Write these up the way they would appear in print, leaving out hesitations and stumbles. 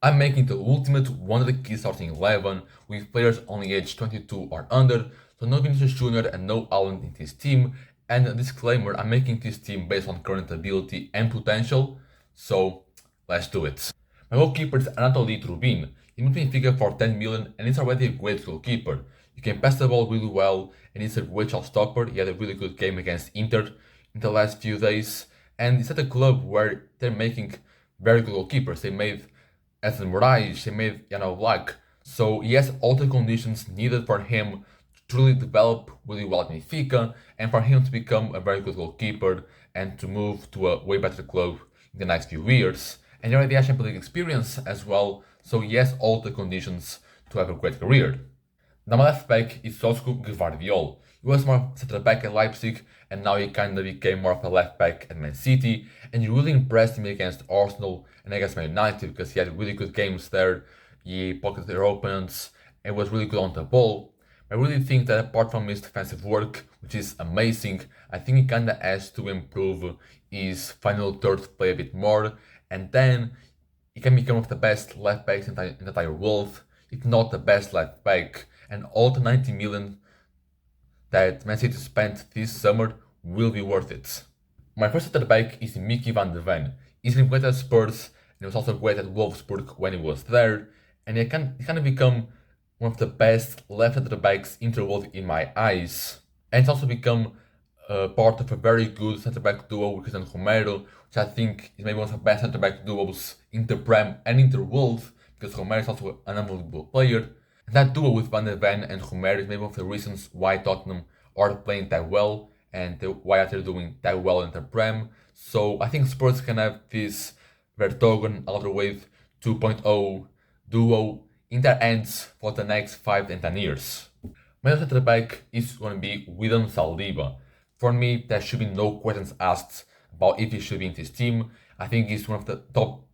I'm making the ultimate WONDERKID starting 11 with players only aged 22 or under, so no Vinicius Jr. and no Haaland in this team. And a disclaimer, I'm making this team based on current ability and potential, so let's do it. My goalkeeper is Anatoly Trubin. He moved Benfica for 10 million and he's already a great goalkeeper. He can pass the ball really well and he's a great shot stopper. He had a really good game against Inter in the last few days, and he's at a club where they're making very good goalkeepers. They made Ethan Moraes, they made Jan Black. So he has all the conditions needed for him to truly develop really well at Benfica and for him to become a very good goalkeeper and to move to a way better club in the next few years. And he already has Champions League experience as well, so he has all the conditions to have a great career. Now my left back is Sosko Gvardiol. He was more centre back at Leipzig and now he kind of became more of a left back at Man City, and he really impressed me against Arsenal and against Man United because he had really good games there. He pocketed their opponents and was really good on the ball. I really think that apart from his defensive work, which is amazing, I think he kinda has to improve his final third play a bit more, and then he can become one of the best left backs in the entire world, if not the best left back. And all the 90 million that Man City spent this summer will be worth it. My first center back is Mickey van de Ven. He's been great at Spurs and he was also great at Wolfsburg when he was there, and he kind of become one of the best left center backs in the world in my eyes. And he's also become part of a very good center back duo with Cristiano Romero, which I think is maybe one of the best center back duos in the Prem and in the world, because Romero is also an unbelievable player. And that duo with Van de Ven and Romero is maybe one of the reasons why Tottenham are playing that well and why they're doing that well in the Prem. So I think Spurs can have this Vertonghen Alderweireld 2.0 duo in their hands for the next 5 and 10 years. My other center back is going to be William Saliba. For me, there should be no questions asked about if he should be in this team. I think he's one of the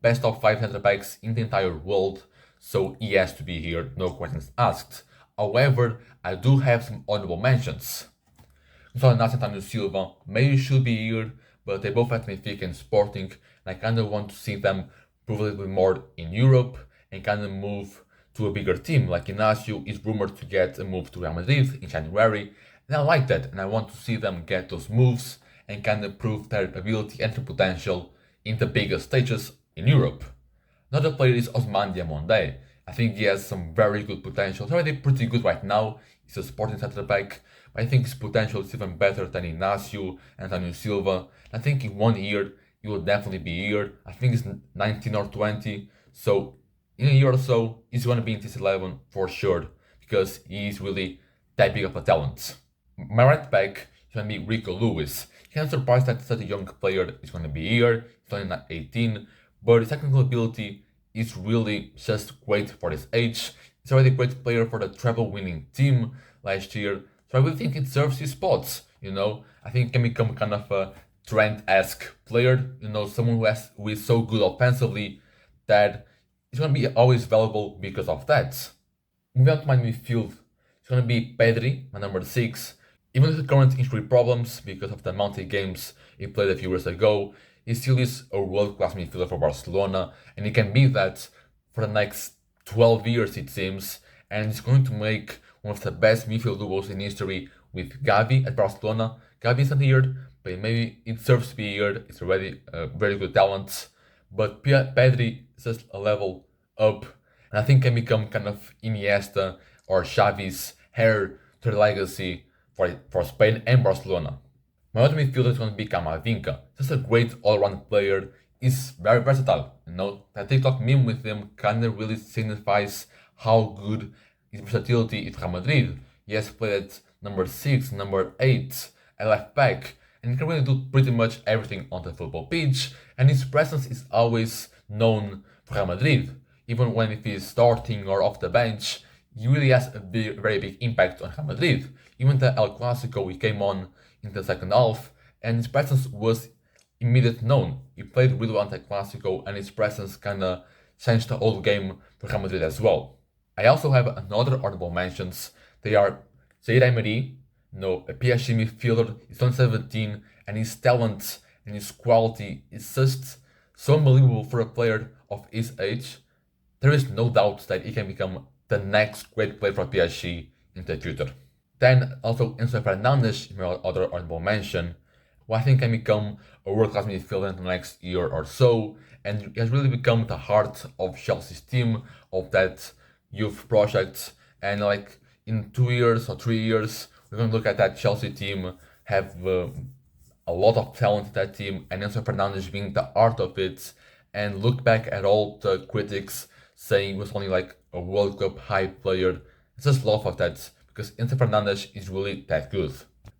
best top 5 center backs in the entire world, so he has to be here, no questions asked. However, I do have some honorable mentions. Gonçalo Inácio and Antonio Silva maybe should be here, but they both have Benfica and Sporting, and I kind of want to see them prove a little bit more in Europe and kind of move to a bigger team. Like Inácio is rumored to get a move to Real Madrid in January, and I like that, and I want to see them get those moves and kind of prove their ability and their potential in the biggest stages in Europe. Another player is Ousmane Diamonde. I think he has some very good potential. He's already pretty good right now. He's a Sporting centre back, but I think his potential is even better than Inácio and Antonio Silva. I think in 1 year he will definitely be here. I think he's 19 or 20, so in a year or so he's going to be in this 11 for sure because he's really that big of a talent. My right back is going to be Rico Lewis. I'm surprised that such a young player is going to be here. He's only not 18, but his technical ability is really just great for his age. He's already a great player for the treble-winning team last year, so I really think it serves his spots. I think he can become kind of a Trent-esque player. Someone who is so good offensively that he's going to be always valuable because of that. Moving on to my midfield, it's going to be Pedri, my number 6. Even with the current injury problems because of the amount of games he played a few years ago, he still is a world-class midfielder for Barcelona, and he can be that for the next 12 years it seems, and he's going to make one of the best midfield duos in history with Gavi at Barcelona. Gavi isn't here, but maybe it serves to be here. It's already a very good talent, but Pedri is just a level up, and I think can become kind of Iniesta or Xavi's heir to the legacy for Spain and Barcelona. My other midfielder is going to be Camavinga. Just a great all-round player. He's very versatile. That TikTok meme with him kind of really signifies how good his versatility is for Real Madrid. He has played at number 6, number 8, at left back, and he can really do pretty much everything on the football pitch, and his presence is always known for Real Madrid. Even when if he's starting or off the bench, he really has a very big impact on Real Madrid. Even the El Clasico, he came on in the second half, and his presence was immediately known. He played really well in the Clasico, and his presence kind of changed the whole game for Real Madrid as well. I also have another honorable mentions. They are Zaire Emery, a PSG midfielder. He's only 17, and his talent and his quality is just so unbelievable for a player of his age. there is no doubt that he can become the next great player for PSG in the future. Then also Enzo Fernandez, my other honorable mention, who I think can become a world-class midfielder in the next year or so, and he has really become the heart of Chelsea's team, of that youth project. And like in 2 years or 3 years, we're going to look at that Chelsea team, have a lot of talent in that team, and Enzo Fernandez being the heart of it, and look back at all the critics saying he was only like a World Cup hype player. I just love of that because Enzo Fernandez is really that good.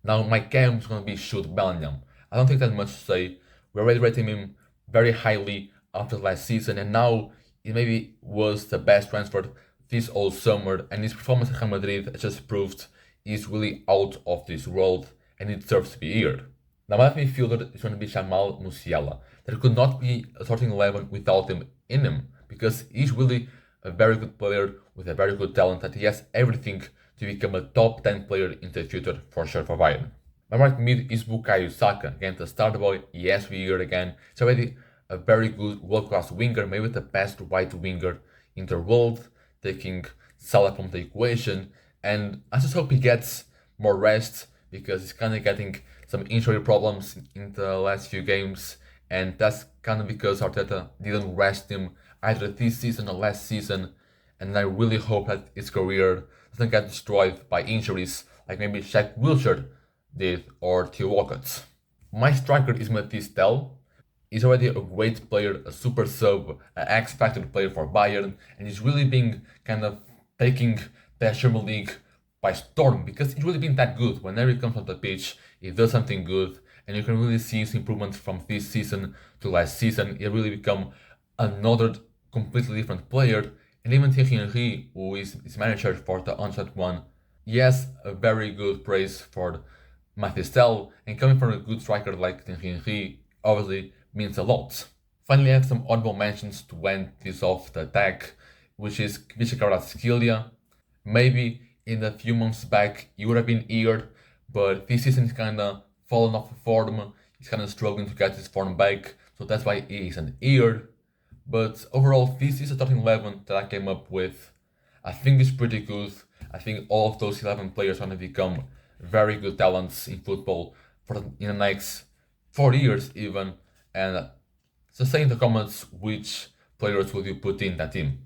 Now my cam is going to be Jude Bellingham. I don't think that much to say. We're already rating him very highly after last season, and now he maybe was the best transfer this whole summer, and his performance at Real Madrid has just proved he's really out of this world and he deserves to be here. Now my midfielder is going to be Jamal Musiala. There could not be a starting 11 without him in him, because he's really a very good player with a very good talent that he has everything to become a top 10 player in the future for sure for Bayern. My right mid is Bukayo Saka, again the starter boy, he has to be here again. He's already a very good world-class winger, maybe the best right winger in the world, taking Salah from the equation, and I just hope he gets more rest because he's kind of getting some injury problems in the last few games, and that's kind of because Arteta didn't rest him either this season or last season, and I really hope that his career doesn't get destroyed by injuries like maybe Shaq Wilshere did or Theo Walcott. My striker is Matthijs Tel. He's already a great player, a super sub, an X-Factor player for Bayern, and he's really been kind of taking the Premier League by storm because he's really been that good. Whenever he comes on the pitch, he does something good, and you can really see his improvements from this season to last season. He really become another completely different player, and even Thierry Henry, who is his manager for the Uncharted one, he has a very good praise for Matthijs Tel, and coming from a good striker like Thierry Henry obviously means a lot. Finally, I have some honorable mentions to end this off the attack, which is Kvaratskhelia. Maybe in a few months back he would have been here, but this season he's kind of fallen off the form. He's kind of struggling to get his form back, so that's why he isn't here. But overall, this is a starting 11 that I came up with. I think it's pretty good. I think all of those 11 players are going to become very good talents in football in the next 4 years even. And so say in the comments which players will you put in that team.